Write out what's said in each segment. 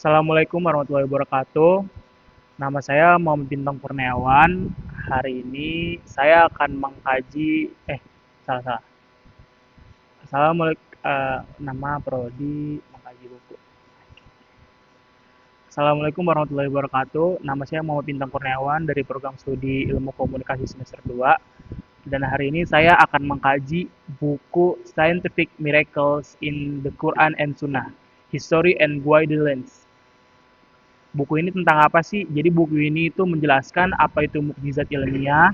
Assalamualaikum warahmatullahi wabarakatuh. Nama saya Muhammad Bintang Kurniawan. Hari ini saya akan mengkaji salah salah. Assalamualaikum nama prodi mengkaji buku. Assalamualaikum warahmatullahi wabarakatuh. Nama saya Muhammad Bintang Kurniawan dari program studi Ilmu Komunikasi semester 2. Dan hari ini saya akan mengkaji buku Scientific Miracles in the Quran and Sunnah, History and Guidelines. Buku ini tentang apa sih? Jadi buku ini itu menjelaskan apa itu mukjizat ilmiah,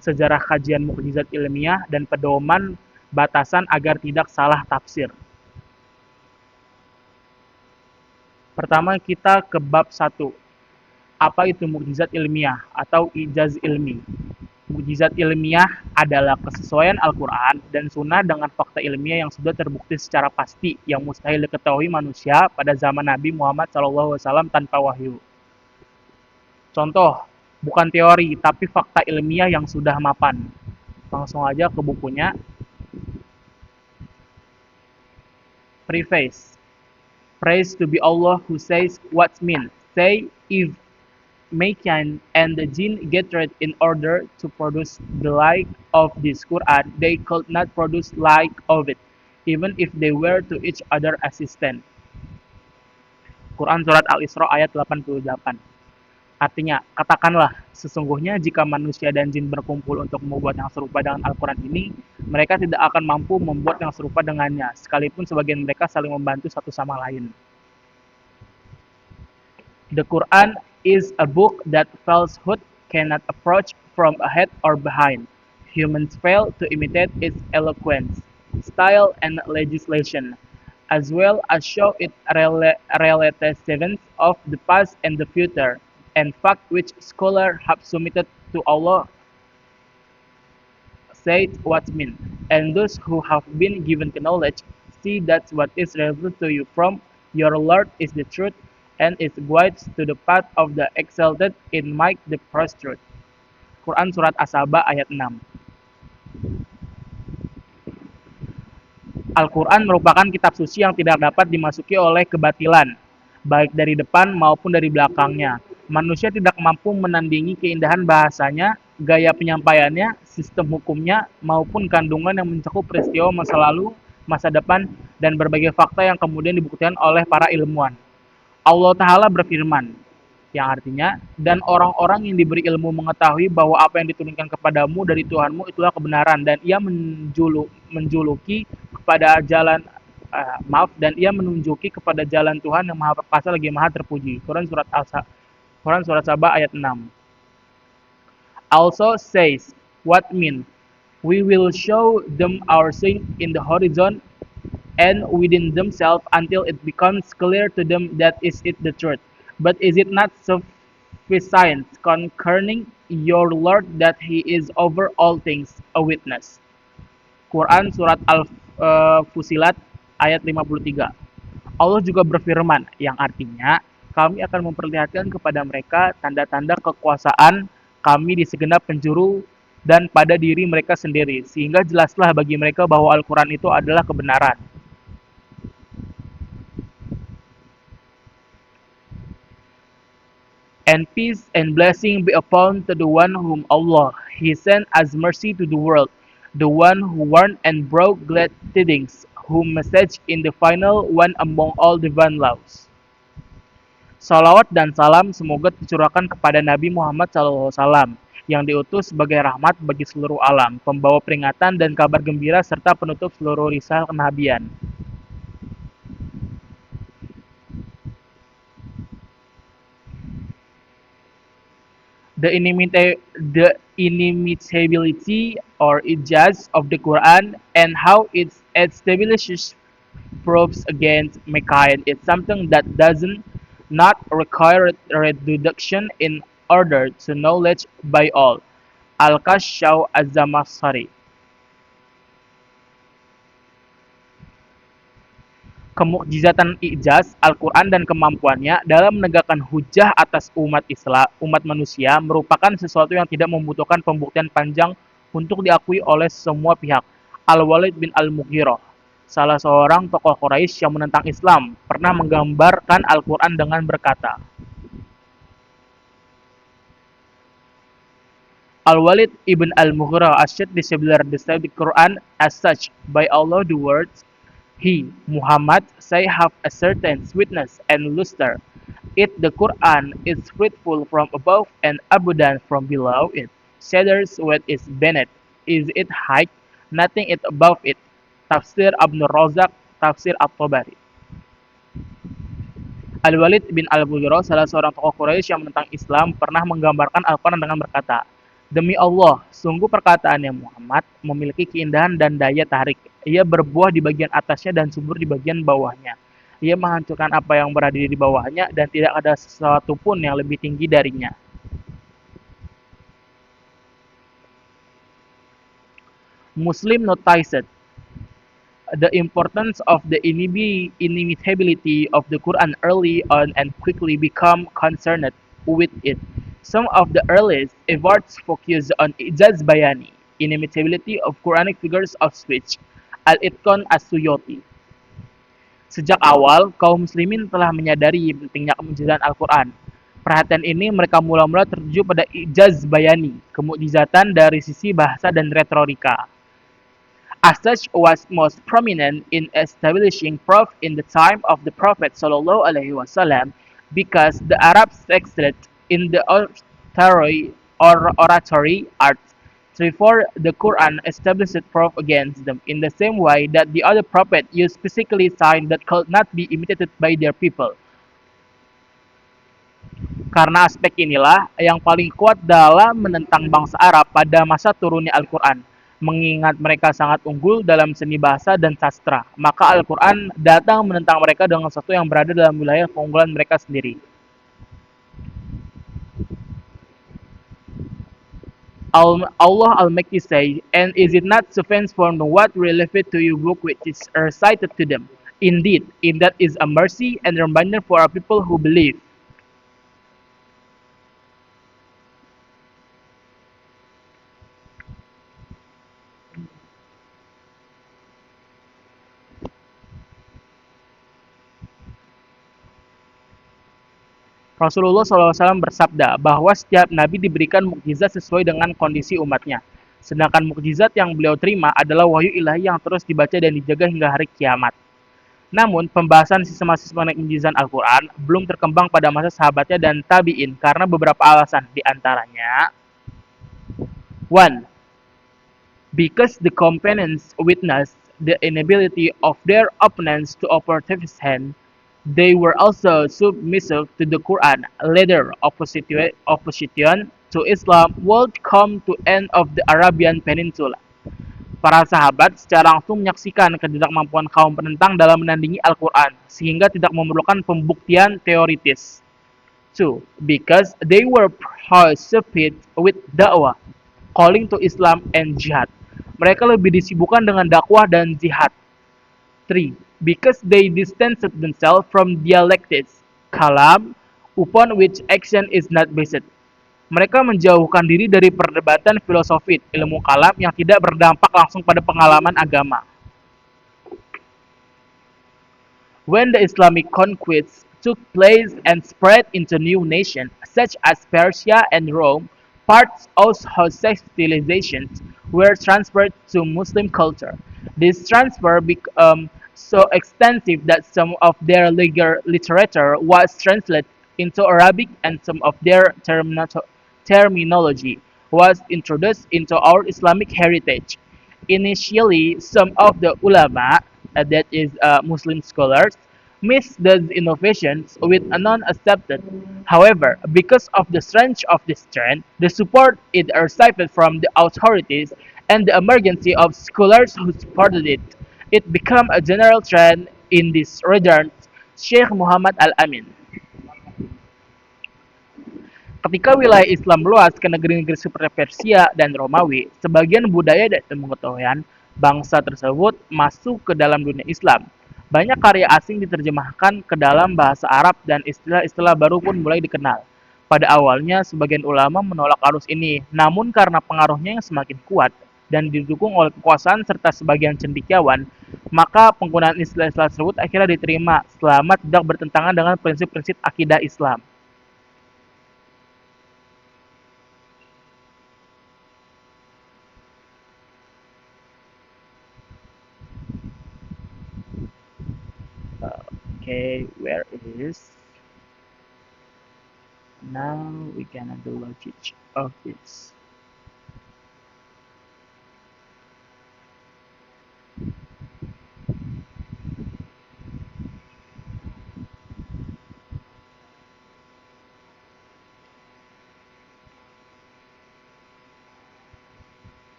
sejarah kajian mukjizat ilmiah, dan pedoman batasan agar tidak salah tafsir. Pertama kita ke bab 1. Apa itu mukjizat ilmiah atau ijaz ilmi? Mukjizat ilmiah adalah kesesuaian Al-Quran dan Sunnah dengan fakta ilmiah yang sudah terbukti secara pasti yang mustahil diketahui manusia pada zaman Nabi Muhammad SAW tanpa wahyu. Contoh, bukan teori, tapi fakta ilmiah yang sudah mapan. Langsung aja ke bukunya. Preface. Praise to be Allah who says what's meant. Say, if mankind and the jinn gathered in order to produce the like of this Quran, they could not produce like of it, even if they were to each other assistant. Quran Surat Al-Isra ayat 88. Artinya, katakanlah, sesungguhnya jika manusia dan jin berkumpul untuk membuat yang serupa dengan Al-Quran ini, mereka tidak akan mampu membuat yang serupa dengannya, sekalipun sebagian mereka saling membantu satu sama lain. The Quran is a book that falsehood cannot approach from ahead or behind. Humans fail to imitate its eloquence, style, and legislation, as well as show its relativism of the past and the future, and fact which scholars have submitted to Allah said what's meant, and those who have been given the knowledge see that what is revealed to you from your Lord is the truth, and it guides to the path of the exalted in might the truth. Quran Surat As-Saba ayat 6. Al-Quran merupakan kitab suci yang tidak dapat dimasuki oleh kebatilan, baik dari depan maupun dari belakangnya. Manusia tidak mampu menandingi keindahan bahasanya, gaya penyampaiannya, sistem hukumnya, maupun kandungan yang mencakup peristiwa masa lalu, masa depan, dan berbagai fakta yang kemudian dibuktikan oleh para ilmuwan. Allah Ta'ala berfirman, yang artinya, dan orang-orang yang diberi ilmu mengetahui bahwa apa yang diturunkan kepadamu dari Tuhanmu itulah kebenaran, dan ia menjuluki kepada jalan dan ia menunjuki kepada jalan Tuhan yang Maha Perkasa lagi Maha Terpuji. Quran Surat Saba ayat 6. Also says, what mean? We will show them our sin in the horizon and within themselves until it becomes clear to them that is it the truth. But is it not sufficient concerning your Lord that He is over all things a witness? Quran Surat Al-Fusilat ayat 53. Allah juga berfirman, yang artinya, kami akan memperlihatkan kepada mereka tanda-tanda kekuasaan kami di segenap penjuru dan pada diri mereka sendiri, sehingga jelaslah bagi mereka bahwa Al-Quran itu adalah kebenaran. And peace and blessing be upon to the one whom Allah He sent as mercy to the world, the one who warned and brought glad tidings, whom message in the final one among all divine laws. Salawat dan salam semoga dicurahkan kepada Nabi Muhammad SAW yang diutus sebagai rahmat bagi seluruh alam, pembawa peringatan dan kabar gembira serta penutup seluruh risalah kenabian. The inimitability or ijaz of the Quran and how it establishes proofs against mankind is something that doesn't not require reduction in order to knowledge by all. Al-Kashaw Az-Zamakhshari. Kemukjizatan ijaz Al-Quran dan kemampuannya dalam menegakkan hujah atas umat manusia merupakan sesuatu yang tidak membutuhkan pembuktian panjang untuk diakui oleh semua pihak. Al-Walid bin Al-Mughirah. salah seorang tokoh Quraisy yang menentang Islam, pernah menggambarkan Al-Quran dengan berkata, Al-Walid ibn al-Mughira Asyad Disabler described the Quran as such by Allah the words, He, Muhammad, say have a certain sweetness and luster. It, the Quran, is fruitful from above and abundant from below it. Cedars what is beneath. Is it high? Nothing it above it. Tafsir Ibn Razak, Tafsir At-Tabari. Al-Walid bin Al-Mughirah, salah seorang tokoh Quraisy yang menentang Islam, pernah menggambarkan Al-Quran dengan berkata, Demi Allah, sungguh perkataannya Muhammad memiliki keindahan dan daya tarik. Ia berbuah di bagian atasnya dan subur di bagian bawahnya. Ia menghancurkan apa yang berada di bawahnya dan tidak ada sesuatu pun yang lebih tinggi darinya. Muslim noticed the importance of the inimitability of the Quran early on and quickly become concerned with it. Some of the earliest efforts focused on ijaz bayani, inimitability of Quranic figures of speech, Al-Itqan As-Suyuti. Sejak awal, kaum muslimin telah menyadari pentingnya kemujizatan Al-Quran. Perhatian ini mereka mula-mula tertuju pada ijaz bayani, kemukjizatan dari sisi bahasa dan retorika. As such was most prominent in establishing proof in the time of the Prophet ﷺ because the Arabs excelled in the oratory arts. Therefore, the Quran established proof against them in the same way that the other prophet used physically signs that could not be imitated by their people. Karena aspek inilah yang paling kuat dalam menentang bangsa Arab pada masa turunnya Al-Quran. Mengingat mereka sangat unggul dalam seni bahasa dan sastra, maka Al-Quran datang menentang mereka dengan sesuatu yang berada dalam wilayah keunggulan mereka sendiri. Allah Al-Makki say, And is it not sufficient from what related to your book which is recited to them? Indeed, in that is a mercy and reminder for our people who believe. Rasulullah SAW bersabda bahwa setiap nabi diberikan mukjizat sesuai dengan kondisi umatnya. Sedangkan mukjizat yang beliau terima adalah wahyu ilahi yang terus dibaca dan dijaga hingga hari kiamat. Namun, pembahasan sistematis mengenai mukjizat Al-Quran belum terkembang pada masa sahabatnya dan tabi'in karena beberapa alasan, di antaranya 1. Because the companions witnessed the inability of their opponents to overthrow they were also submissive to the Quran. Later, opposition to Islam would come to end of the Arabian Peninsula. Para sahabat secara langsung menyaksikan ketidakmampuan kaum penentang dalam menandingi Al-Quran, sehingga tidak memerlukan pembuktian teoritis. 2. Because they were pursued with da'wah, calling to Islam and jihad. Mereka lebih disibukkan dengan dakwah dan jihad. 3. Because they distanced themselves from dialectics, kalam, upon which action is not based. Mereka menjauhkan diri dari perdebatan filosofis, ilmu kalam yang tidak berdampak langsung pada pengalaman agama. When the Islamic conquests took place and spread into new nations, such as Persia and Rome, parts of civilizations were transferred to Muslim culture. This transfer became so extensive that some of their legal literature was translated into Arabic and some of their terminology was introduced into our Islamic heritage. Initially, some of the ulama, that is Muslim scholars, missed these innovations with a non-accepted. However, because of the strength of this trend, the support it received from the authorities, and the emergence of scholars who supported it, it became a general trend in this regard. Sheikh Muhammad Al-Amin. Ketika wilayah Islam meluas ke negeri-negeri seperti Persia dan Romawi, sebagian budaya dan pengetahuan bangsa tersebut masuk ke dalam dunia Islam. Banyak karya asing diterjemahkan ke dalam bahasa Arab dan istilah-istilah baru pun mulai dikenal. Pada awalnya, sebagian ulama menolak arus ini, namun karena pengaruhnya yang semakin kuat, dan didukung oleh kekuasaan serta sebagian cendekiawan, maka penggunaan istilah-istilah tersebut akhirnya diterima selama tidak bertentangan dengan prinsip-prinsip akidah Islam. Okay, where is now we gonna do logic of this.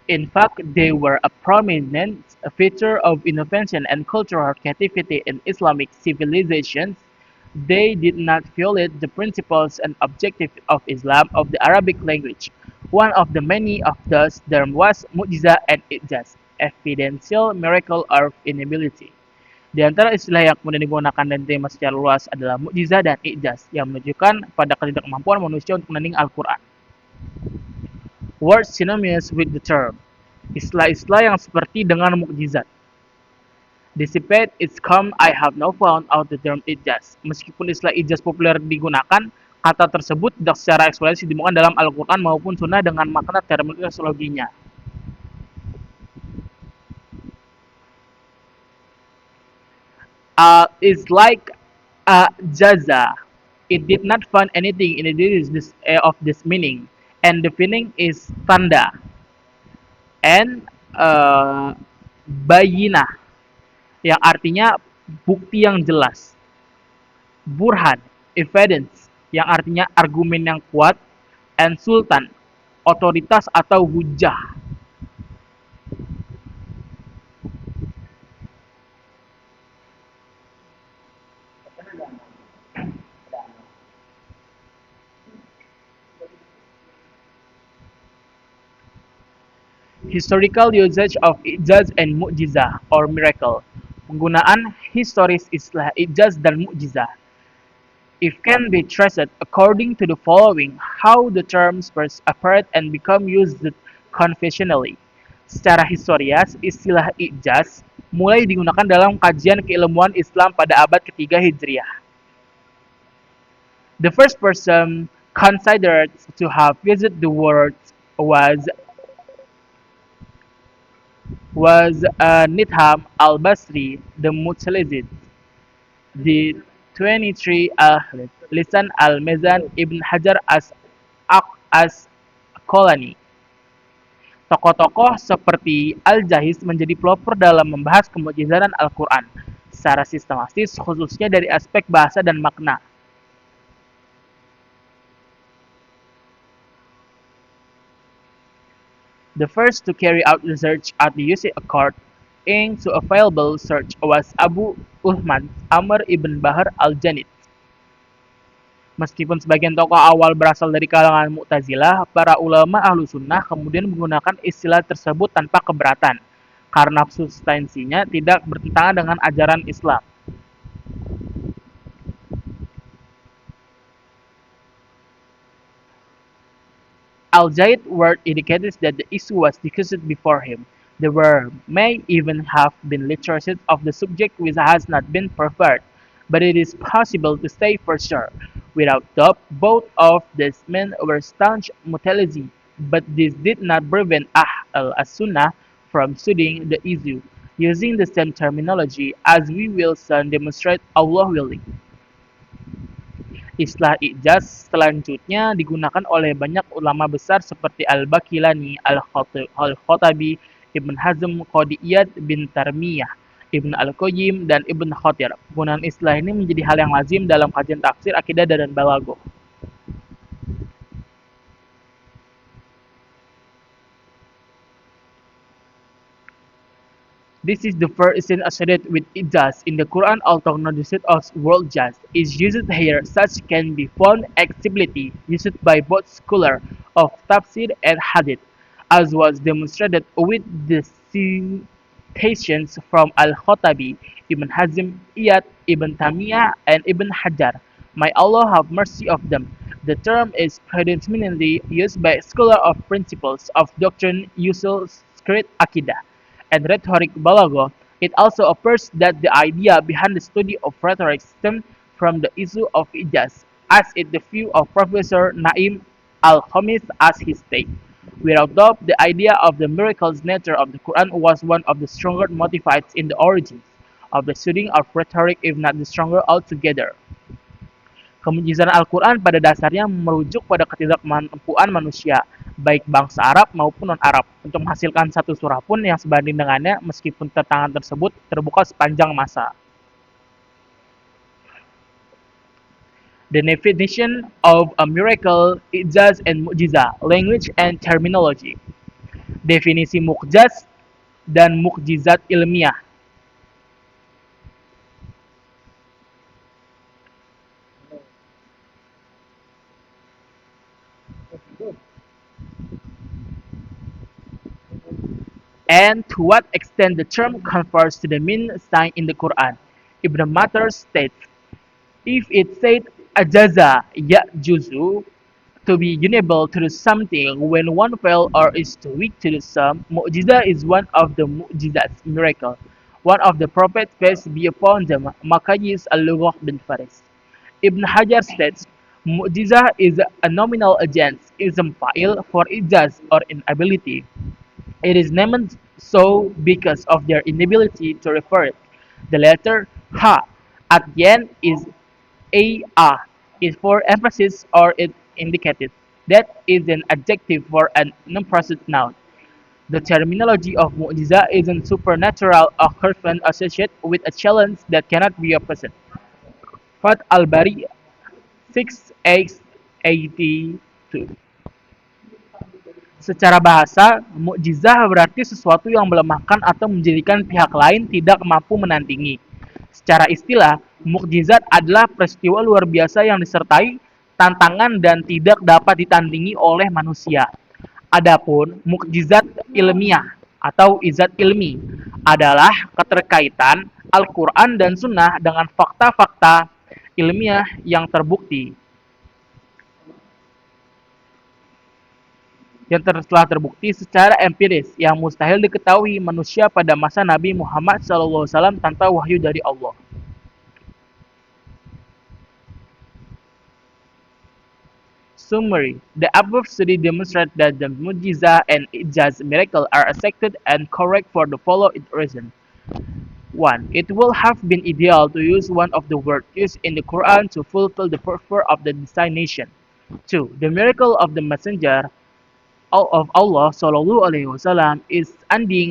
In fact, they were a prominent feature of innovation and cultural creativity in Islamic civilizations. They did not violate the principles and objectives of Islam of the Arabic language. One of the many of those terms was mu'jiza and ijaz, evidential miracle or inability. Di antara istilah yang kemudian digunakan dan diterima secara luas adalah mukjizat dan ijaz yang menunjukkan pada ketidakmampuan manusia untuk menanding Al-Quran. Words synonymous with the term. Istilah-istilah yang seperti dengan mukjizat. Despite its come, I have now found out the term ijaz. Meskipun istilah ijaz populer digunakan, kata tersebut tidak secara eksplisit ditemukan dalam Al-Quran maupun Sunnah dengan makna terminologinya. It's like jaza. It did not find anything in of this meaning, and the meaning is tanda and bayinah yang artinya bukti yang jelas, burhan, evidence yang artinya argumen yang kuat, and sultan, otoritas atau hujah. Historical usage of ijaz and mu'jizah or miracle. Penggunaan historis istilah ijaz dan mu'jizah. It can be traced according to the following how the terms first appeared and become used conventionally. Secara historias, istilah ijaz mulai digunakan dalam kajian keilmuan Islam pada abad ketiga Hijriah. The first person considered to have used the word was Nidham al-Basri, the Mutalizid, the 23 Lisan al-Mizan Ibn Hajar as-Asqalani. Tokoh-tokoh seperti Al-Jahiz menjadi pelopor dalam membahas kemujizatan Al-Quran secara sistematis, khususnya dari aspek bahasa dan makna. The first to carry out research at the UC Accord into available search was Abu Uthman Amr ibn Bahr al-Janid. Meskipun sebagian tokoh awal berasal dari kalangan Mu'tazilah, para ulama ahlu sunnah kemudian menggunakan istilah tersebut tanpa keberatan, karena substansinya tidak bertentangan dengan ajaran Islam. Al-Jaid word indicates that the issue was discussed before him. The word may even have been literature of the subject which has not been preferred, but it is possible to say for sure. Without doubt, both of these men were staunch Mu'tazili, but this did not prevent Ahl as-Sunnah from studying the issue, using the same terminology as we will soon demonstrate Allah willing. Istilah ijaz selanjutnya digunakan oleh banyak ulama besar seperti Al-Baqillani, Al-Khattabi, Ibn Hazm, Qadi Iyad bin Tarmiyah, Ibn Al-Qayyim, dan Ibn Khatir. Penggunaan istilah ini menjadi hal yang lazim dalam kajian tafsir, akidah, dan balaghah. This is the first instance associated with ijaz in the Quran, although not used as word jaz is used here. Such can be found explicitly used by both scholars of tafsir and hadith, as was demonstrated with the citations from Al-Khattabi, Ibn Hazm, Iyad, Ibn Taymiyyah, and Ibn Hajar. May Allah have mercy of them. The term is predominantly used by scholars of principles of doctrine, usul, script, akidah, and rhetoric balaghah. It also appears that the idea behind the study of rhetoric stemmed from the issue of ijaz, as is the view of Professor Naim al-Khamis as he states. Without doubt, the idea of the miraculous nature of the Quran was one of the stronger motivates in the origins of the study of rhetoric, if not the stronger altogether. Kemujizatan Al-Quran pada dasarnya merujuk pada ketidakmampuan manusia, baik bangsa Arab maupun non-Arab, untuk menghasilkan satu surah pun yang sebanding dengannya meskipun tantangan tersebut terbuka sepanjang masa. The definition of a miracle, ijaz and mu'jiza, language and terminology. Definisi mukjaz dan mukjizat ilmiah. And to what extent the term confers to the meaning assigned in the Quran. Ibn Matar states, if it said ajaza ya'juzu, to be unable to do something when one fail or is too weak to do some, mu'jiza is one of the mu'jizats, miracle. One of the prophets, peace be upon them, Makayis al-Lughah bin Faris. Ibn Hajar states, mu'jiza is a nominal agent, ism fa'il for ijaz or inability. It is named so because of their inability to refer it. The letter ha at the end is a is for emphasis or it indicated. That is an adjective for an non-process noun. The terminology of mu'jiza is a supernatural occurrence associated with a challenge that cannot be opposed. Fat al-Bari 6x82. Secara bahasa, mukjizah berarti sesuatu yang melemahkan atau menjadikan pihak lain tidak mampu menandingi. Secara istilah, mukjizat adalah peristiwa luar biasa yang disertai tantangan dan tidak dapat ditandingi oleh manusia. Adapun mukjizat ilmiah atau izat ilmi adalah keterkaitan Al-Quran dan Sunnah dengan fakta-fakta ilmiah yang terbukti. Yang telah terbukti secara empiris yang mustahil diketahui manusia pada masa Nabi Muhammad SAW tanpa wahyu dari Allah. Summary: the above study demonstrates that the mu'jizah and ijaz miracle are accepted and correct for the following reasons. 1. It will have been ideal to use one of the words used in the Quran to fulfill the purpose of the destination. 2. The miracle of the messenger of Allah Shallallahu Alaihi Wasallam is ending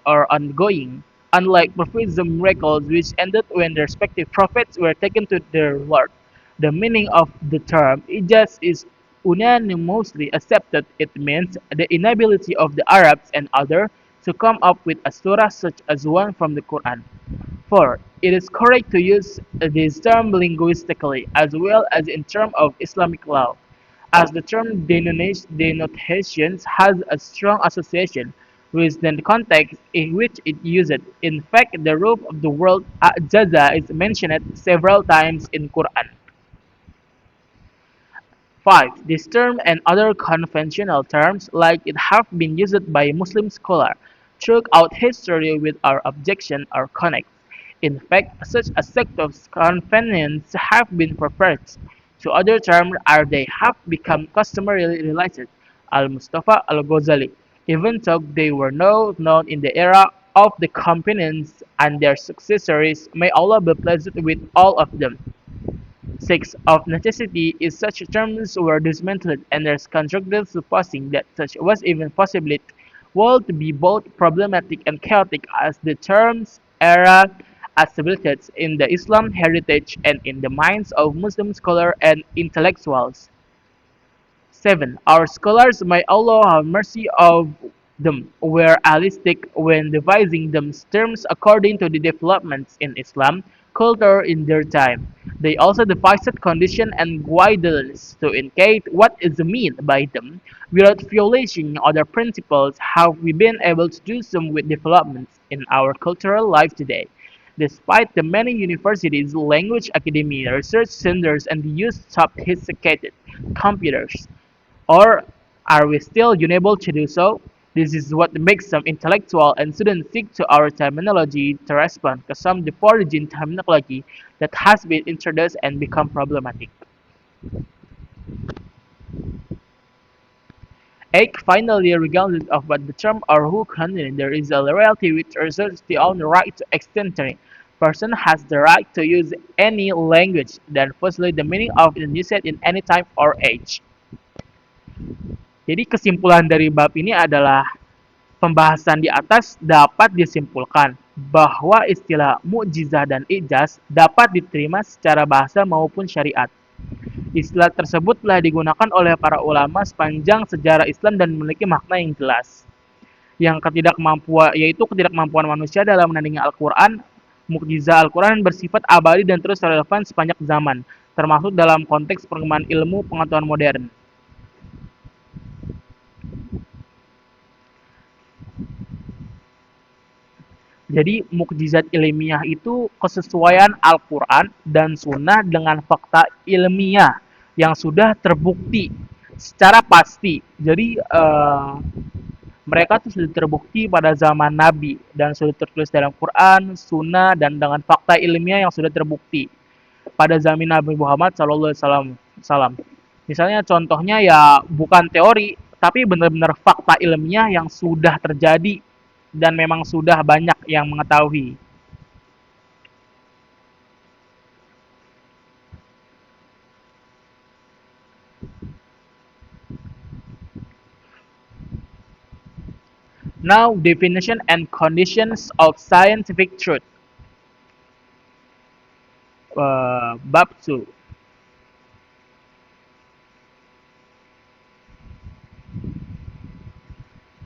or ongoing, unlike previous miracles which ended when the respective prophets were taken to their Lord. The meaning of the term ijaz is unanimously accepted. It means the inability of the Arabs and others to come up with a surah such as one from the Quran. 4. It is correct to use this term linguistically as well as in terms of Islamic law, as the term denotation has a strong association with the context in which it is used. In fact, the roof of the world Jaza is mentioned several times in Quran. 5. This term and other conventional terms like it have been used by Muslim scholars throughout history without objection or connect. In fact, such a set of convenience have been preferred to other terms as they have become customarily realized. Al-Mustafa Al-Ghazali, even though they were not known in the era of the companions and their successors, may Allah be pleased with all of them. 6. Of necessity is such terms were dismantled and there's constructed supposing that such was even possible, would be both problematic and chaotic as the terms era assimilate in the Islam heritage and in the minds of Muslim scholars and intellectuals. 7. Our scholars, may Allah have mercy of them, were realistic when devising these terms according to the developments in Islam culture in their time. They also devised conditions and guidelines to indicate what is meant by them. Without violating other principles, have we been able to do some with developments in our cultural life today? Despite the many universities, language academia, research centers, and the use of sophisticated computers, or are we still unable to do so? This is what makes some intellectual and students seek to our terminology to respond to some the foreign terminology that has been introduced and become problematic. 8. Finally, regardless of what the term or who contains, there is a reality which asserts the own right to extend. Person has the right to use any language, then firstly the meaning of it used in any time or age. Jadi kesimpulan dari bab ini adalah pembahasan di atas dapat disimpulkan bahwa istilah mukjizah dan ijaz dapat diterima secara bahasa maupun syariat. Istilah tersebut telah digunakan oleh para ulama sepanjang sejarah Islam dan memiliki makna yang jelas. Yaitu ketidakmampuan manusia dalam menandingi Al-Quran. Mukjizah Al-Quran bersifat abadi dan terus relevan sepanjang zaman, termasuk dalam konteks perkembangan ilmu pengetahuan modern. Jadi mukjizat ilmiah itu kesesuaian Al-Quran dan Sunnah dengan fakta ilmiah yang sudah terbukti secara pasti. Jadi mereka tuh sudah terbukti pada zaman Nabi dan sudah tertulis dalam Quran, Sunnah, dan dengan fakta ilmiah yang sudah terbukti pada zaman Nabi Muhammad SAW. Misalnya contohnya ya bukan teori, tapi benar-benar fakta ilmiah yang sudah terjadi dan memang sudah banyak yang mengetahui. Now, definition and conditions of scientific truth. Bab 2.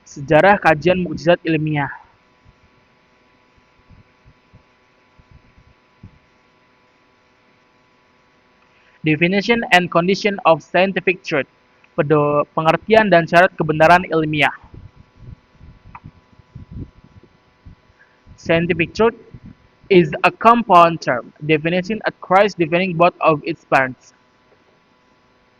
Sejarah kajian mukjizat ilmiah. Definition and condition of scientific truth. Pengertian dan syarat kebenaran ilmiah. Scientific truth is a compound term. Definition at Christ defining both of its parts.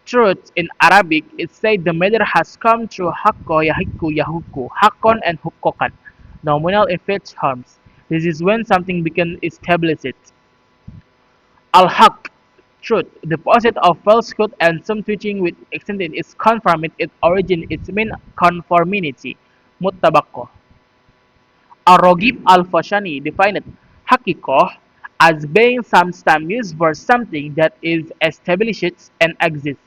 Truth in Arabic is said the matter has come through hakko, yahiku, yahuku, hakon, and hukokan, nominal in fixed terms. This is when something becomes established. Al-haq, truth, the opposite of falsehood and some teaching with extent in its conformity, its origin, its mean conformity. Muttabaqo. Ar-Raghib al-Fashani defined hakikoh as being sometimes used for something that is established and exists.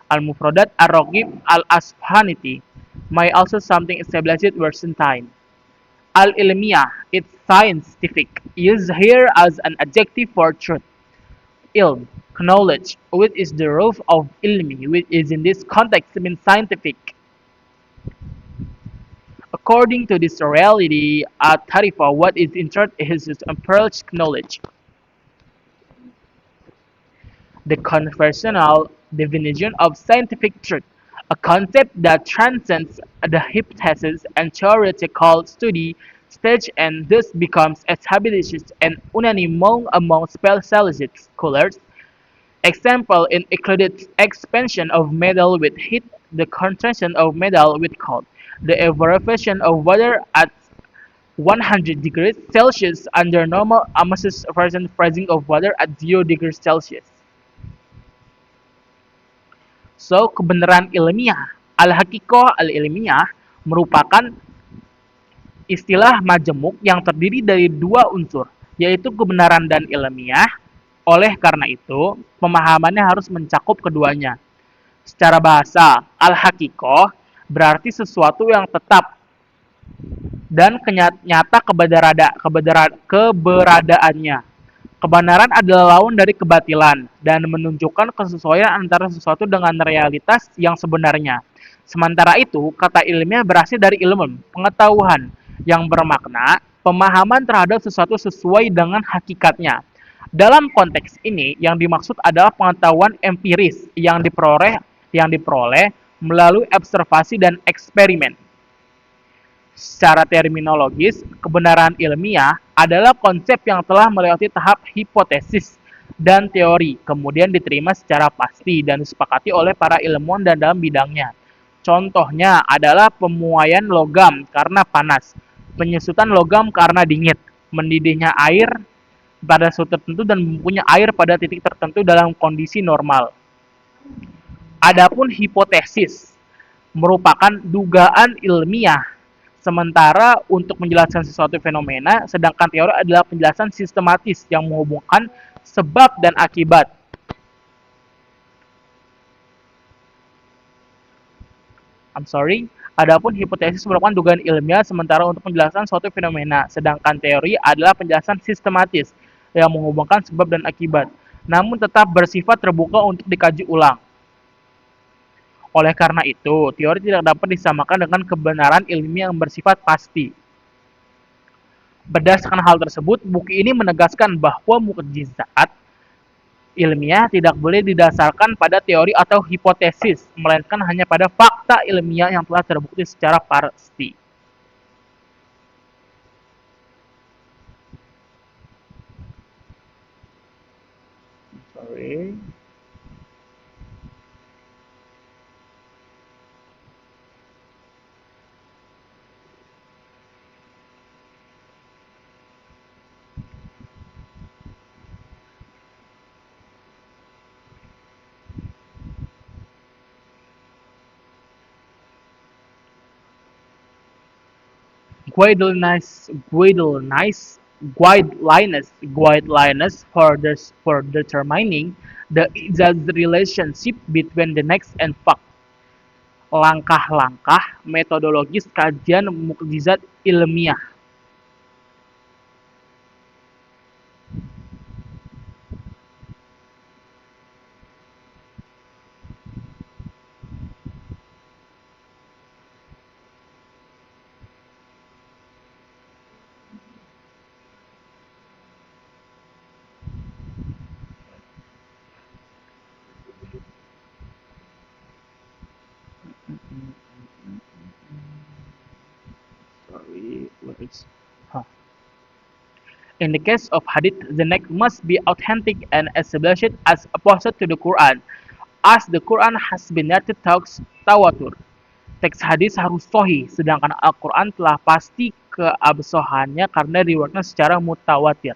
Al-Mufradat Ar-Raghib al-Asfahaniti may also something established or certain. Al-Ilmiyah, it's scientific, used here as an adjective for truth. Ilm, knowledge, which is the root of ilmi, which is in this context means scientific. According to this reality, at Tarifa, what is in truth is approach knowledge. The conventional definition of scientific truth, a concept that transcends the hypothesis and theoretical study stage and thus becomes established and unanimous among specialist scholars. Example included expansion of metal with heat, the contraction of metal with cold, the evaporation of water at 100 degrees Celsius under normal osmosis versus freezing of water at 0 degrees Celsius. So, kebenaran ilmiah, al-hakikoh al-ilmiah, merupakan istilah majemuk yang terdiri dari dua unsur, yaitu kebenaran dan ilmiah. Oleh karena itu, pemahamannya harus mencakup keduanya. Secara bahasa, al-hakikoh berarti sesuatu yang tetap. dan nyata keberadaannya. Kebenaran adalah lawan dari kebatilan dan menunjukkan kesesuaian antara sesuatu dengan realitas yang sebenarnya. Sementara itu, kata ilmiah berasal dari ilmu, pengetahuan yang bermakna pemahaman terhadap sesuatu sesuai dengan hakikatnya. Dalam konteks ini, yang dimaksud adalah pengetahuan empiris yang diperoleh melalui observasi dan eksperimen. Secara terminologis, kebenaran ilmiah adalah konsep yang telah melewati tahap hipotesis dan teori, kemudian diterima secara pasti dan disepakati oleh para ilmuwan dan dalam bidangnya. Contohnya adalah pemuaian logam karena panas, penyusutan logam karena dingin, mendidihnya air pada suhu tertentu dan mempunyai air pada titik tertentu dalam kondisi normal. Adapun hipotesis merupakan dugaan ilmiah. Sementara untuk menjelaskan sesuatu fenomena, sedangkan teori adalah penjelasan sistematis yang menghubungkan sebab dan akibat. I'm sorry. Adapun hipotesis merupakan dugaan ilmiah sementara untuk penjelasan suatu fenomena, sedangkan teori adalah penjelasan sistematis yang menghubungkan sebab dan akibat, namun tetap bersifat terbuka untuk dikaji ulang. Oleh karena itu, teori tidak dapat disamakan dengan kebenaran ilmiah yang bersifat pasti. Berdasarkan hal tersebut, buku ini menegaskan bahwa mukjizat ilmiah tidak boleh didasarkan pada teori atau hipotesis, melainkan hanya pada fakta ilmiah yang telah terbukti secara pasti. Sorry. Guidelines for determining the exact relationship between the next and fact. Langkah-langkah metodologis kajian mukjizat ilmiah. Sorry, what is? Huh. In the case of hadith, the next must be authentic and established as opposed to the Quran, as the Quran has been narrated tawatur. Teks hadis harus sahih, sedangkan Al-Quran telah pasti keabsahannya karena diriwayatkan secara mutawatir.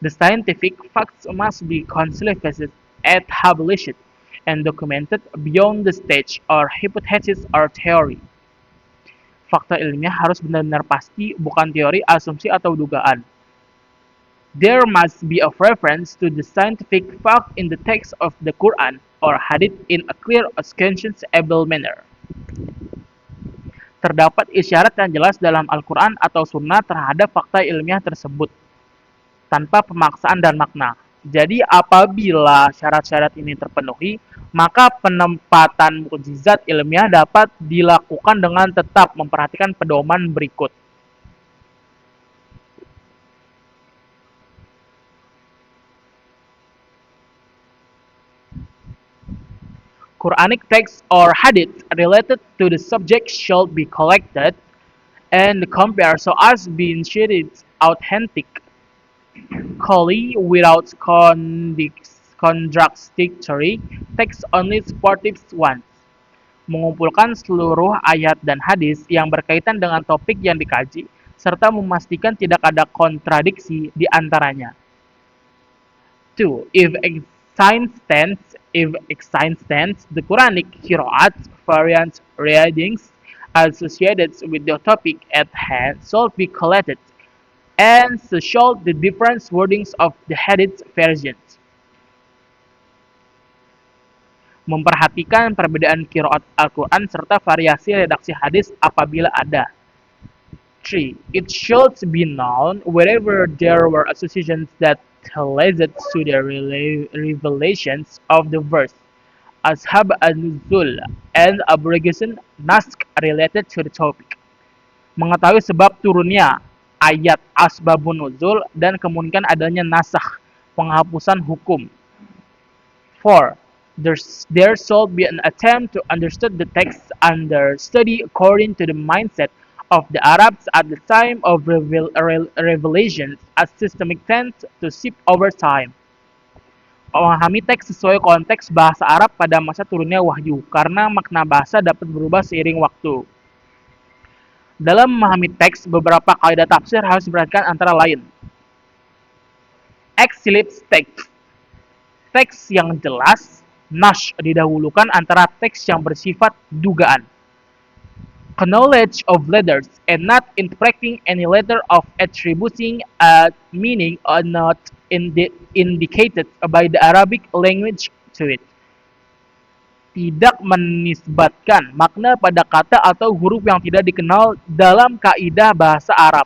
The scientific facts must be consolidated, established, and documented beyond the stage or hypothesis or theory. Fakta ilmiah harus benar-benar pasti, bukan teori, asumsi, atau dugaan. There must be a reference to the scientific fact in the text of the Quran or hadith in a clear, conscientious-able manner. Terdapat isyarat yang jelas dalam Al-Quran atau Sunnah terhadap fakta ilmiah tersebut, tanpa pemaksaan dan makna. Jadi apabila syarat-syarat ini terpenuhi, maka penempatan mukjizat ilmiah dapat dilakukan dengan tetap memperhatikan pedoman berikut. Quranic texts or hadith related to the subject should be collected and compared so as to be ensured authentic, without contradictory text, only supportive ones. Mengumpulkan seluruh ayat dan hadis yang berkaitan dengan topik yang dikaji, serta memastikan tidak ada kontradiksi di antaranya. 2. If existence, the Quranic qira'at variant readings associated with the topic at hand should be collected, and so should the different wordings of the hadith versions. Memperhatikan perbedaan qiraat Al-Quran serta variasi redaksi hadis apabila ada. 3. It should be known wherever there were associations that led to the revelations of the verse, ashab an-nuzul, and abrogation nask related to the topic. Mengetahui sebab turunnya ayat asbabun nuzul dan kemungkinan adanya nasakh, penghapusan hukum. 4. There should be an attempt to understand the text under study according to the mindset of the Arabs at the time of revelation as systemic tends to shift over time. Memahami teks sesuai konteks bahasa Arab pada masa turunnya wahyu, karena makna bahasa dapat berubah seiring waktu. Dalam memahami teks, beberapa kaidah tafsir harus diperhatikan antara lain. Ex-ellipse text. Teks yang jelas, nash didahulukan antara teks yang bersifat dugaan. Knowledge of letters and not interpreting any letter of attributing a meaning or not indicated by the Arabic language to it. Tidak menisbatkan makna pada kata atau huruf yang tidak dikenal dalam kaidah bahasa Arab.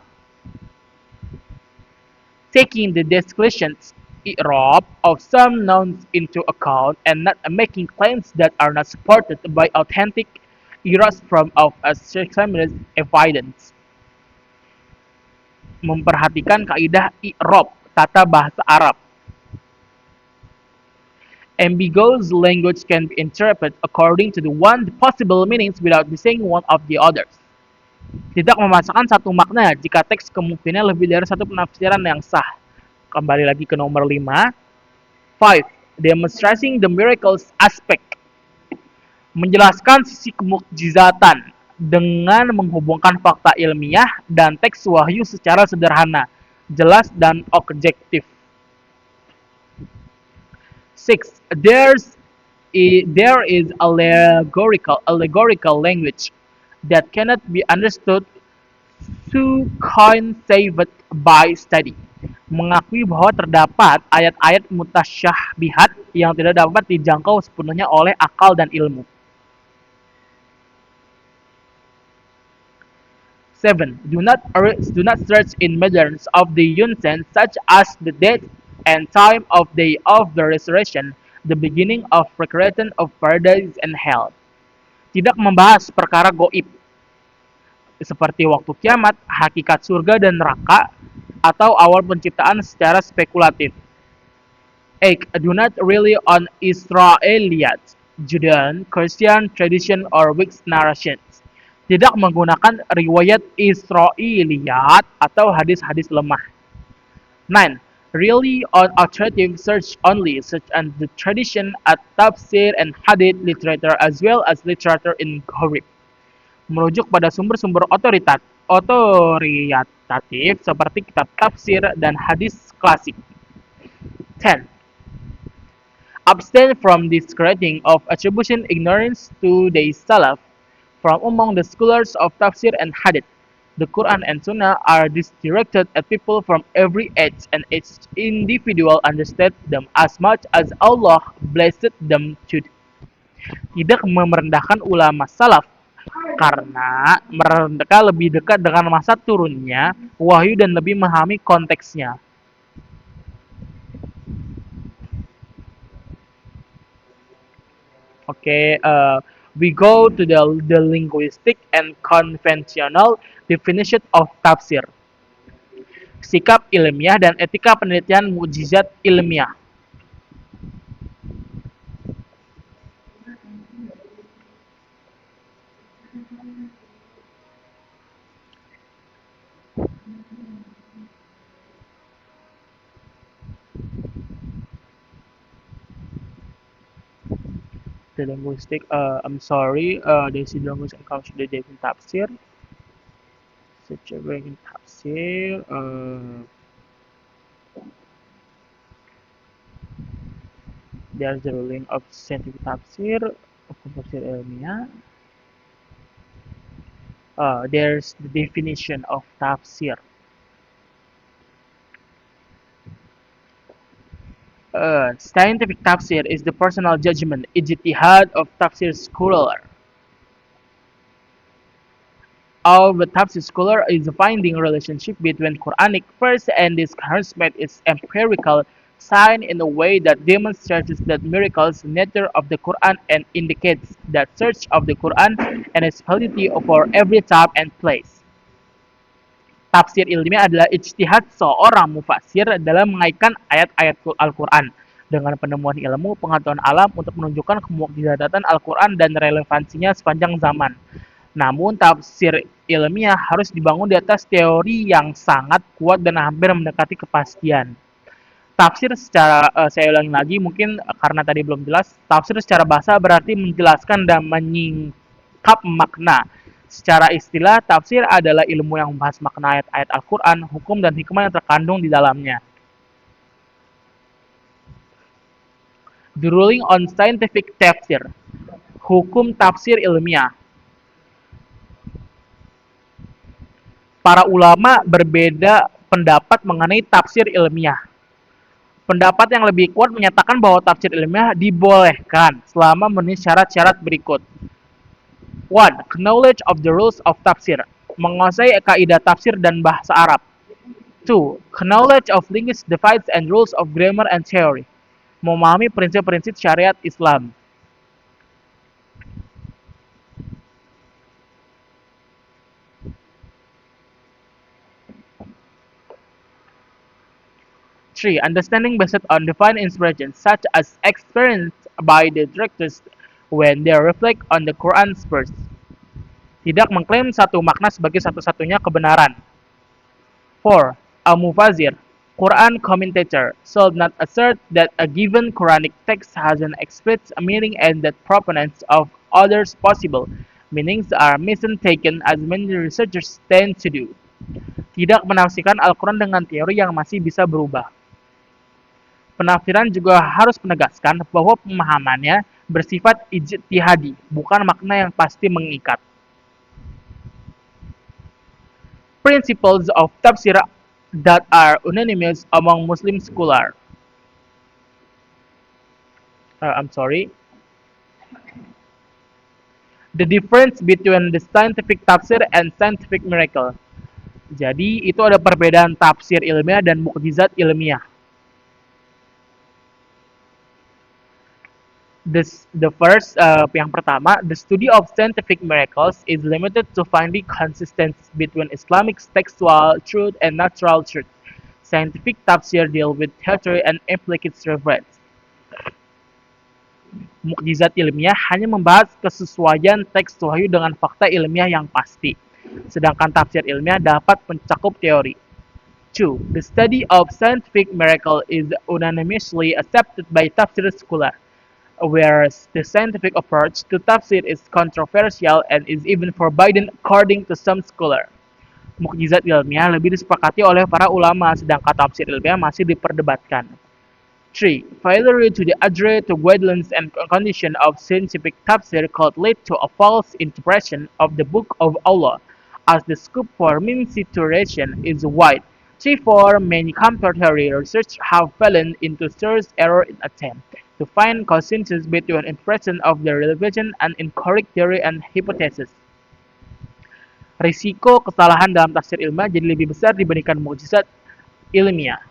Taking the descriptions i'rab of some nouns into account and not making claims that are not supported by authentic eras from of a circumstantial evidence. Memperhatikan kaidah i'rab, tata bahasa Arab. Ambiguous language can be interpreted according to the possible meanings without missing one of the others. Tidak memasukkan satu makna jika teks kemungkinan lebih dari satu penafsiran yang sah. Kembali lagi ke nomor 5. 5. Demonstrating the miracles aspect. Menjelaskan sisi kemukjizatan dengan menghubungkan fakta ilmiah dan teks wahyu secara sederhana, jelas dan objektif. 6. There is allegorical language that cannot be understood through conceived by study. Mengakui bahwa terdapat ayat-ayat mutasyabbihat yang tidak dapat dijangkau sepenuhnya oleh akal dan ilmu. 7. Do not search in matters of the unseen such as the date and time of day of the resurrection, the beginning of recreation of paradise and hell. Tidak membahas perkara goib, seperti waktu kiamat, hakikat surga dan neraka, atau awal penciptaan secara spekulatif. 8. Do not rely on Israeliyat, Judean, Christian tradition or weak narrations. Tidak menggunakan riwayat Israiliyat atau hadis-hadis lemah. 9. Really on alternative search only, such as the tradition at tafsir and hadith literature as well as literature in Gharib. Merujuk pada sumber-sumber otoritatif seperti kitab tafsir dan hadis klasik. 10. Abstain from discrediting of attribution ignorance to the Salaf from among the scholars of tafsir and hadith. The Quran and Sunnah are directed at people from every age, and each individual understand them as much as Allah blessed them to. Tidak merendahkan ulama salaf, karena mereka lebih dekat dengan masa turunnya wahyu dan lebih memahami konteksnya. Okay, we go to the linguistic and conventional definition of tafsir. Sikap ilmiah dan etika penelitian mukjizat ilmiah. The linguistic, I'm sorry, there's the linguistic and considered tafsir. Such a very tafsir. There's the ruling of scientific tafsir, of tafsir ilmiah. There's the definition of tafsir. Scientific tafsir is the personal judgment, ijtihad of tafsir scholar. of the tafsir scholar is finding relationship between Quranic verse and this enhancement is empirical sign in a way that demonstrates that miracles nature of the Quran and indicates that search of the Quran and its validity for every time and place. Tafsir ilmiah adalah ijtihad seorang mufasir dalam mengaitkan ayat-ayat Al-Quran dengan penemuan ilmu pengetahuan alam untuk menunjukkan kemukjizatan Al-Quran dan relevansinya sepanjang zaman. Namun, tafsir ilmiah harus dibangun di atas teori yang sangat kuat dan hampir mendekati kepastian. Tafsir secara, saya ulangi lagi mungkin karena tadi belum jelas, tafsir secara bahasa berarti menjelaskan dan menyingkap makna. Secara istilah, tafsir adalah ilmu yang membahas makna ayat-ayat Al-Quran, hukum dan hikmah yang terkandung di dalamnya. The ruling on scientific tafsir, hukum tafsir ilmiah. Para ulama berbeda pendapat mengenai tafsir ilmiah. Pendapat yang lebih kuat menyatakan bahwa tafsir ilmiah dibolehkan selama memenuhi syarat-syarat berikut. 1. Knowledge of the rules of tafsir, menguasai kaidah tafsir dan bahasa Arab. 2. Knowledge of linguistic divides and rules of grammar and theory, memahami prinsip-prinsip syariat Islam. 3. Understanding based on divine inspiration, such as experienced by the directors when they reflect on the Quran's verse. Tidak mengklaim satu makna sebagai satu-satunya kebenaran. 4. Al-Mufazir, Quran commentator, should not assert that a given Quranic text has an explicit meaning and that proponents of others possible meanings are mistaken as many researchers tend to do. Tidak menafsirkan Al-Quran dengan teori yang masih bisa berubah. Penafsiran juga harus menegaskan bahwa pemahamannya bersifat ijtihadi, bukan makna yang pasti mengikat. Principles of tafsir that are unanimous among Muslim scholars. I'm sorry. The difference between the scientific tafsir and scientific miracle. Jadi itu ada perbedaan tafsir ilmiah dan mukjizat ilmiah. The first, yang pertama, the study of scientific miracles is limited to finding consistency between Islamic textual truth and natural truth. Scientific tafsir deal with theory and implicit reference. Mukjizat ilmiah hanya membahas kesesuaian teks wahyu dengan fakta ilmiah yang pasti, sedangkan tafsir ilmiah dapat mencakup teori. 2. The study of scientific miracle is unanimously accepted by tafsir scholars, whereas the scientific approach to tafsir is controversial and is even forbidden according to some scholars. Mukjizat ilmiah lebih disepakati oleh para ulama, sedangkan tafsir ilmiah masih diperdebatkan. 3. Failure to adhere to guidelines and conditions of scientific tafsir could lead to a false interpretation of the Book of Allah, as the scope for misinterpretation is wide. 3. Many contemporary researchers have fallen into serious error in attempt to find consensus between impression of the relevant and incorrect theory and hypothesis. Risiko kesalahan dalam tafsir ilmiah jadi lebih besar dibandingkan mukjizat ilmiah.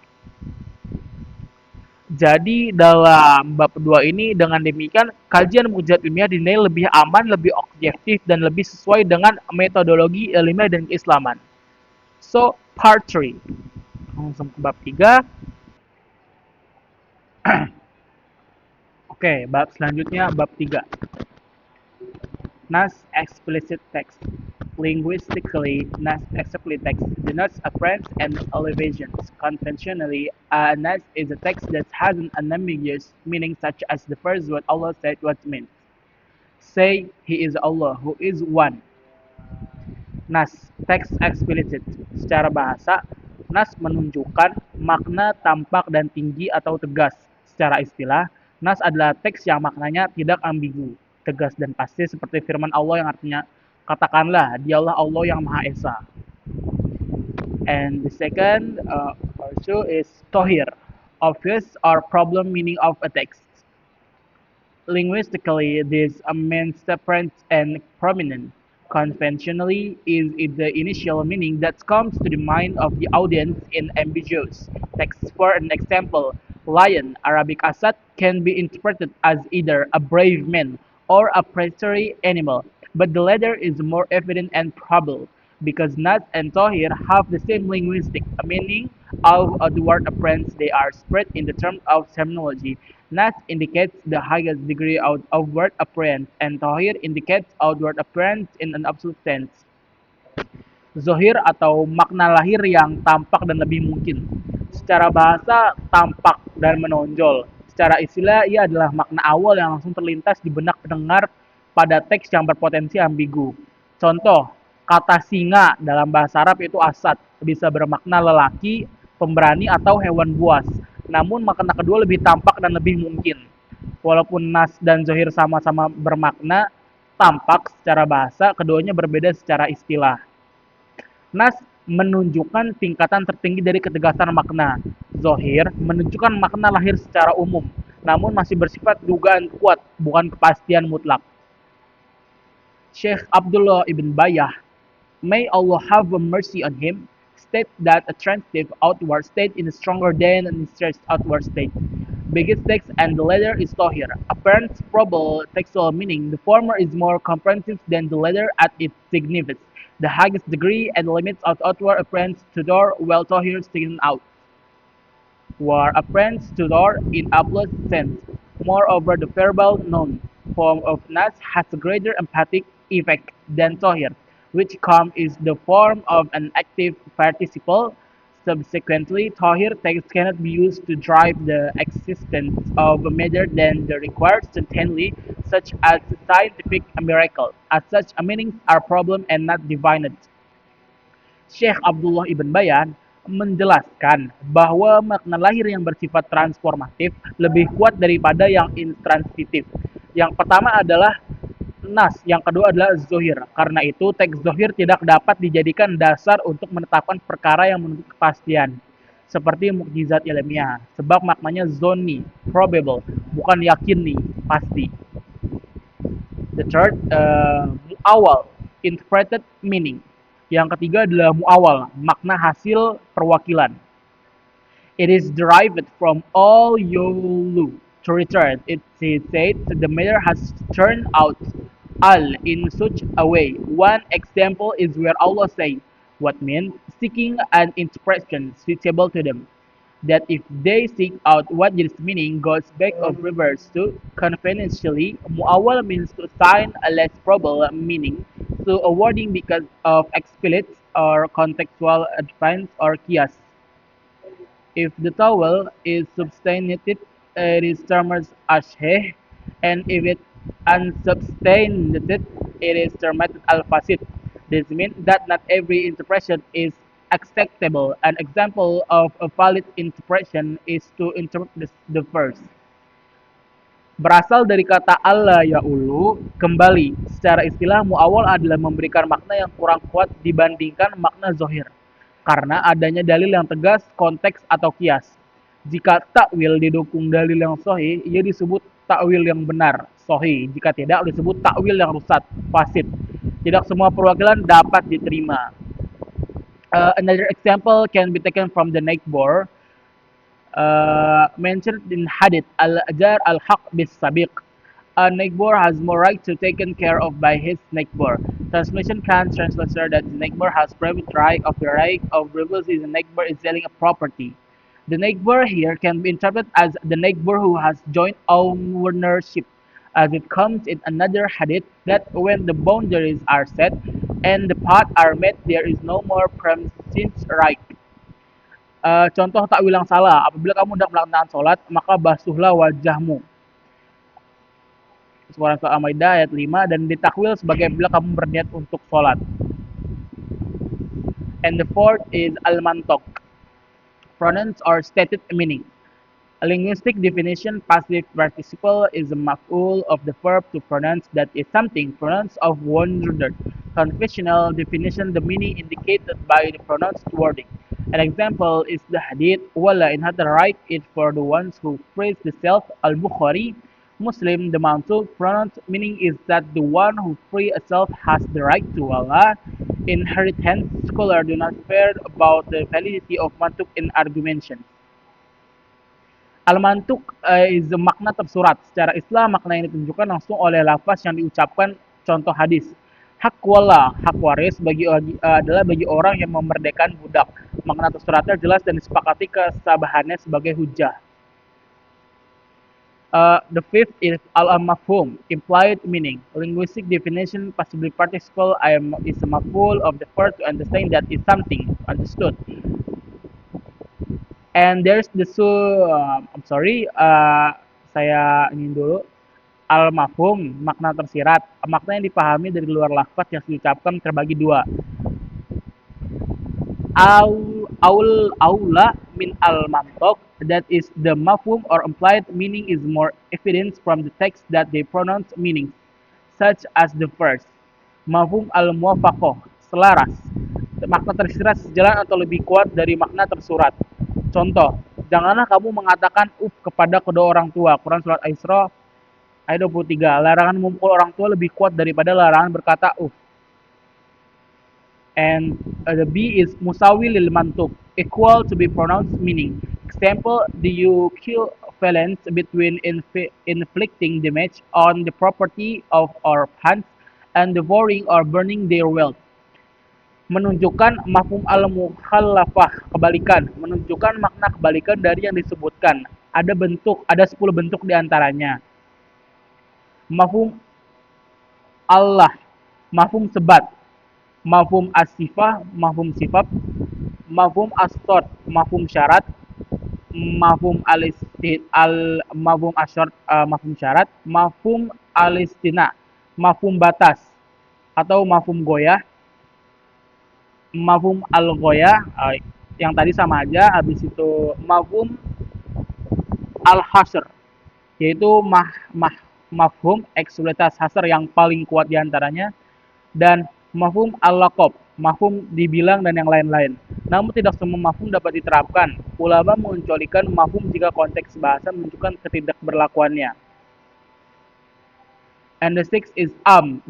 Jadi dalam bab 2 ini dengan demikian kajian mukjizat ilmiah dinilai lebih aman, lebih objektif dan lebih sesuai dengan metodologi ilmiah dan keislaman. So, part 3. Langsung ke bab 3. Oke, bab selanjutnya bab 3. Nas explicit text. Linguistically, nas explicit text denotes a French and elevations. Conventionally, a nas is a text that has an unambiguous meaning such as the first word Allah said what it means. Say, He is Allah, who is one. Nas, teks explicit. Secara bahasa, nas menunjukkan makna tampak dan tinggi atau tegas. Secara istilah, nas adalah teks yang maknanya tidak ambigu, tegas dan pasti seperti firman Allah yang artinya, katakanlah, dialah Allah yang Maha Esa. And the second also is tohir, obvious or problem meaning of a text. Linguistically, this means separate and prominent. Conventionally is the initial meaning that comes to the mind of the audience in ambiguous texts. For an example, lion, Arabic Asad, can be interpreted as either a brave man or a predatory animal, but the latter is more evident and probable because Nas and Tohir have the same linguistic meaning of the word appearance. They are spread in the terms of terminology. Nas indicates the highest degree of outward appearance, and Tohir indicates outward appearance in an absolute sense. Zohir atau makna lahir yang tampak dan lebih mungkin. Secara bahasa, tampak dan menonjol. Secara istilah, ia adalah makna awal yang langsung terlintas di benak pendengar pada teks yang berpotensi ambigu. Contoh, kata singa dalam bahasa Arab itu asad, bisa bermakna lelaki, pemberani, atau hewan buas. Namun makna kedua lebih tampak dan lebih mungkin. Walaupun nas dan zohir sama-sama bermakna tampak secara bahasa, keduanya berbeda secara istilah. Nas menunjukkan tingkatan tertinggi dari ketegasan makna. Zohir menunjukkan makna lahir secara umum, namun masih bersifat dugaan kuat, bukan kepastian mutlak. Syekh Abdullah ibn Bayah, may Allah have mercy on him, states that a transitive outward state is stronger than an stressed outward state. Biggest text and the latter is Tohir. Apparent probable textual meaning, the former is more comprehensive than the latter at its significance. The highest degree and limits of outward appearance to door, while Tohir sticking out were appearance to door in absolute sense. Moreover, the verbal noun form of Nas has a greater emphatic effect than Tohir, which come is the form of an active participle. Subsequently, Tohir text cannot be used to drive the existence of a matter than the required certainly, such as scientific miracle. As such, meanings are problem and not divined. Syekh Abdullah ibn Bayan menjelaskan bahwa makna lahir yang bersifat transformatif lebih kuat daripada yang intransitif. Yang pertama adalah nas, yang kedua adalah zohir. Karena itu, teks zohir tidak dapat dijadikan dasar untuk menetapkan perkara yang menuntut kepastian, seperti mukjizat ilmiah, sebab maknanya zoni, probable, bukan yakini, pasti. The third, muawal, interpreted meaning. Yang ketiga adalah muawal, makna hasil perwakilan. It is derived from all yolu, to return. It is said the matter has turned out al in such a way. One example is where Allah says, what means seeking an interpretation suitable to them. That if they seek out what its meaning goes back of reverse to conveniently, muawal means to assign a less probable meaning to a wording because of explicit or contextual advance or kias. If the towel is substantive, it is termed asheh, and if it unsubstantiated, it is termed al-fasid. This means that not every interpretation is acceptable. An example of a valid interpretation is to interpret the verse. Berasal dari kata Allah ya'ulu, kembali. Secara istilah, mu'awal adalah memberikan makna yang kurang kuat dibandingkan makna zohir. Karena adanya dalil yang tegas, konteks, atau kias. Jika takwil didukung dalil yang sohi, ia disebut takwil yang benar, sohi. Jika tidak, disebut takwil yang rusak, fasid. Tidak semua perwakilan dapat diterima. Another example can be taken from the Nakbor, mentioned in Hadith Al-Ajar Al-Haq bis Sabiq. A neighbor has more right to taken care of by his neighbor. Translation can translate that the neighbor has private right of the right of rebels is the neighbor is selling a property. The neighbor here can be interpreted as the neighbor who has joint ownership, as it comes in another hadith that when the boundaries are set and the paths are met, there is no more premise right. Contoh takwil yang salah, apabila kamu hendak melaksanakan sholat, maka basuhlah wajahmu. Surah Al-Maidah ayat 5, dan ditakwil sebagai bila kamu berniat untuk sholat. And the fourth is al-mantok, pronouns or stated meaning. A linguistic definition, passive participle is a maf'ul of the verb to pronounce that is something, pronouns of one word. Conventional definition, the meaning indicated by the pronounced wording. An example is the hadith, "Wala in had right it for the ones who praise the self." Al-Bukhari, Muslim, the mansuq pronouns meaning is that the one who free itself has the right to Allah. Inheritance scholars do not fear about the validity of mantuk in argumentation. Al-mantuk is makna tersurat. Secara Islam, makna yang ditunjukkan langsung oleh lafaz yang diucapkan contoh hadis. Hak wala, hak waris adalah bagi orang yang memerdekakan budak. Makna tersuratnya jelas dan disepakati kesabahannya sebagai hujah. The fifth is al-mafhum, implied meaning. Linguistic definition, possibly participle, is a maf'ul of the verb to understand that is something understood. And there's the I'm sorry, saya ingin dulu. Al-mafhum, makna tersirat. Makna yang dipahami dari luar lafaz yang diucapkan terbagi dua. Aula min al-mantok, that is the mafhum or implied meaning is more evidence from the text that they pronounce meanings, such as the first. Mafhum al-muwafaqah, selaras. Makna tersirat sejalan atau lebih kuat dari makna tersurat. Contoh, janganlah kamu mengatakan kepada kedua orang tua. Quran surat Al-Isra ayat 23. Larangan memukul orang tua lebih kuat daripada larangan berkata And the B is musawi lil mantuk, equal to be pronounced meaning. Example, the equivalence between inflicting damage on the property of our parents and devouring or burning their wealth. Menunjukkan mafhum al-mukhallafah, kebalikan, menunjukkan makna kebalikan dari yang disebutkan. Ada 10 bentuk diantaranya. Mafhum Allah, mafhum sebat, mafhum as-sifah, mafhum sifat, mafhum as-sort, mafhum syarat, mafhum mafhum asyart, mafhum syarat, mafhum al-istina, mafhum batas atau mafhum goyah, mafhum al-goyah yang tadi sama aja. Habis itu mafhum al-hasr, yaitu mafhum eksklusivitas hasr yang paling kuat diantaranya, dan mafhum al-laqab, mafhum dibilang dan yang lain-lain. Namun tidak semua mafhum dapat diterapkan. Ulama mengecualikan mafhum jika konteks bahasa menunjukkan ketidakberlakuannya. And the sixth is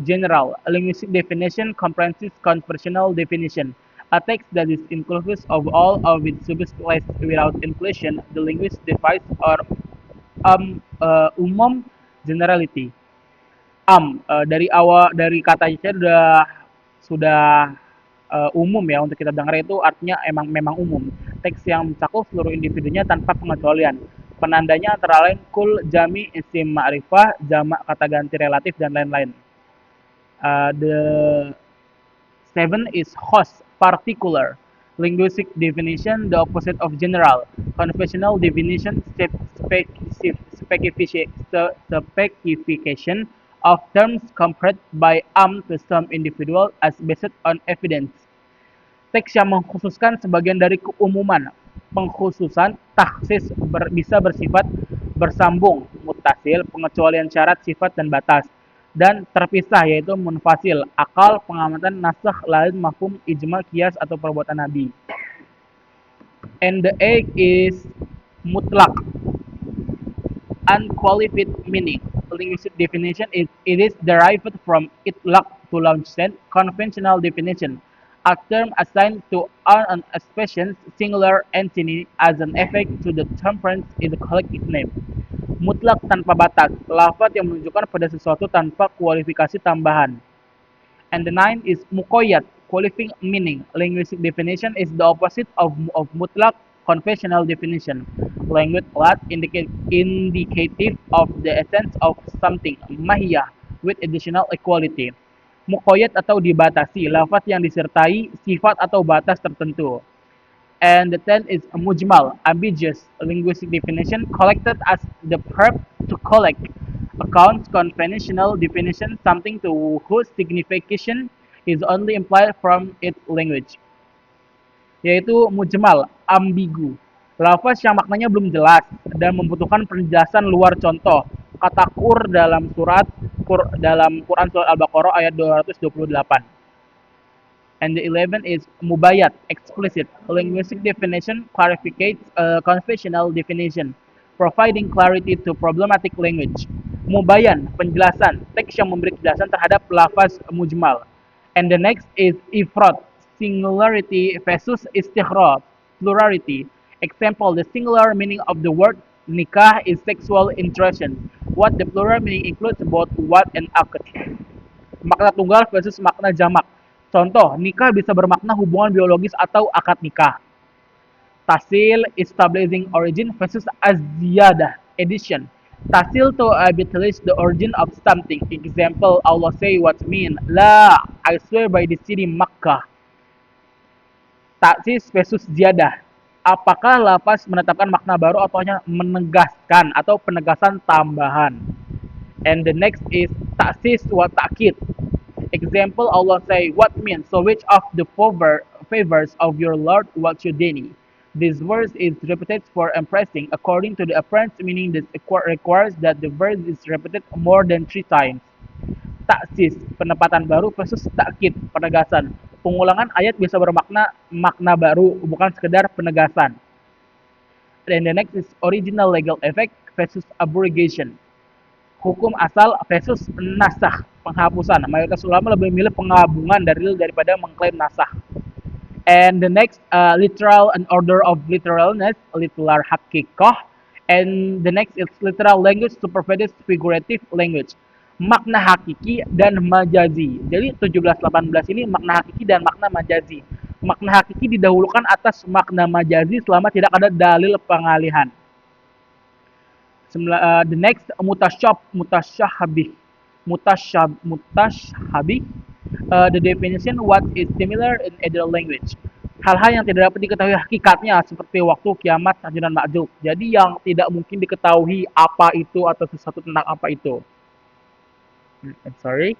general. A linguistic definition comprehensive conversational definition. A text that is inclusive of all of its subsets without inclusion. The linguist defines or umum generality. Dari katanya sudah umum ya untuk kita dengar, itu artinya memang umum. Teks yang mencakup seluruh individunya tanpa pengecualian. Penandanya antara lain kul, jami, isim ma'rifah, jamak, kata ganti relatif, dan lain-lain. The seven is host, particular. Linguistic definition, the opposite of general. Conventional definition, specification of terms compared by to some individual as based on evidence. Teks yang mengkhususkan sebagian dari keumuman. Pengkhususan taksis bisa bersifat bersambung, mutasil, pengecualian syarat, sifat, dan batas. Dan terpisah, yaitu munfasil, akal, pengamatan, nasakh, lain, mafhum, ijma, kias, atau perbuatan Nabi. And the eighth is mutlak, unqualified meaning. Linguistic definition is it is derived from itlaq to understand, conventional definition. A term assigned to an specific singular entity as an effect to the temperance is a collective name. Mutlak tanpa batas, lafaz yang menunjukkan pada sesuatu tanpa kualifikasi tambahan. And the nine is muqayyad, qualifying meaning. Linguistic definition is the opposite of mutlak, conventional definition. Language lat indicative of the essence of something, mahiyah, with additional equality. Muqayyad atau dibatasi, lafaz yang disertai sifat atau batas tertentu. And the 10th is mujmal, ambiguous. Linguistic definition, collected as the verb to collect. Accounts, conventional definition, something to whose signification is only implied from its language. Yaitu mujmal, ambigu. Lafaz yang maknanya belum jelas dan membutuhkan penjelasan luar contoh. Kata kur dalam Quran surat Al-Baqarah ayat 228. And the 11 is mubayat, explicit. Linguistic definition clarifies conventional definition, providing clarity to problematic language. Mubayan, penjelasan, teks yang memberi kejelasan terhadap lafaz mujmal. And the next is ifrad, singularity versus istighraq, plurality. Example, the singular meaning of the word nikah is sexual intrusion. What the plural meaning includes both wat and akad. Makna tunggal versus makna jamak. Contoh, nikah bisa bermakna hubungan biologis atau akad nikah. Tasil, establishing origin versus aziyadah, addition. Tasil to establish the origin of something. Example, Allah say what mean. La, I swear by the city Makkah. Taksis versus ziyadah. Apakah lapas menetapkan makna baru atau hanya menegaskan atau penegasan tambahan? And the next is taksis wa ta'kid. Example, Allah say, what means? So which of the favors of your Lord what you deny? This verse is repeated for impressing. According to the apparent meaning, this requires that the verse is repeated more than 3 times. Taksis, penempatan baru versus takkid, penegasan. Pengulangan ayat bisa bermakna makna baru, bukan sekedar penegasan. And the next is original legal effect versus abrogation. Hukum asal versus nasah, penghapusan. Mayoritas ulama lebih memilih penggabungan dalil daripada mengklaim nasah. And the next, literal and order of literalness, literal hakikah. And the next is literal language supervedes figurative language. Makna hakiki dan majazi. Jadi 17-18 ini makna hakiki dan makna majazi. Makna hakiki didahulukan atas makna majazi selama tidak ada dalil pengalihan. The next, mutashabih. The definition what is similar in other language. Hal-hal yang tidak dapat diketahui hakikatnya seperti waktu, kiamat, dan makhluk. Jadi yang tidak mungkin diketahui apa itu atau sesuatu tentang apa itu. Sorry.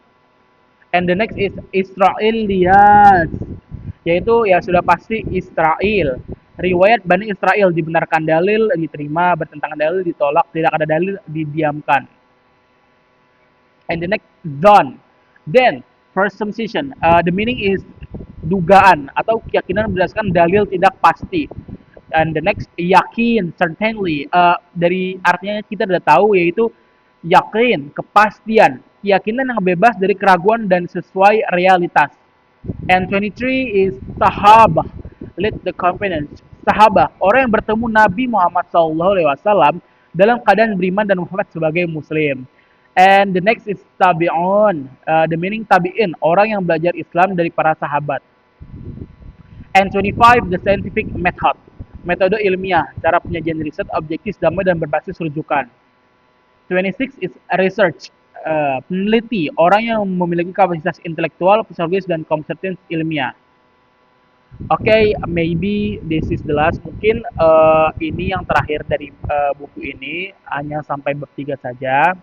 And the next is Israiliyat, yaitu ya sudah pasti Israel. Riwayat Bani Israel dibenarkan, dalil diterima, bertentangan dalil ditolak, tidak ada dalil didiamkan. And the next, zon. Then, presumption. The meaning is dugaan atau keyakinan berdasarkan dalil tidak pasti. And the next, yakin, certainly. Dari artinya kita sudah tahu, yaitu yakin, kepastian, keyakinan yang bebas dari keraguan dan sesuai realitas. And 23 is sahabah, lead the confidence. Sahabah, orang yang bertemu Nabi Muhammad SAW dalam keadaan beriman dan Muhammad sebagai Muslim. And the next is tabi'un, the meaning tabi'in, orang yang belajar Islam dari para sahabat. And 25, the scientific method, metode ilmiah, cara penyajian riset, objektif, damai, dan berbasis rujukan. 26 is research, peneliti, orang yang memiliki kapasitas intelektual, psikologis, dan kompetensi ilmiah. Okay, maybe this is the last. Mungkin ini yang terakhir dari buku ini, hanya sampai bab 3 saja.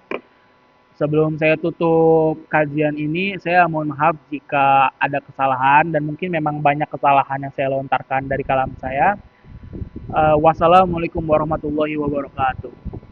Sebelum saya tutup kajian ini, saya mohon maaf jika ada kesalahan dan mungkin memang banyak kesalahan yang saya lontarkan dari kalam saya. Wassalamualaikum warahmatullahi wabarakatuh.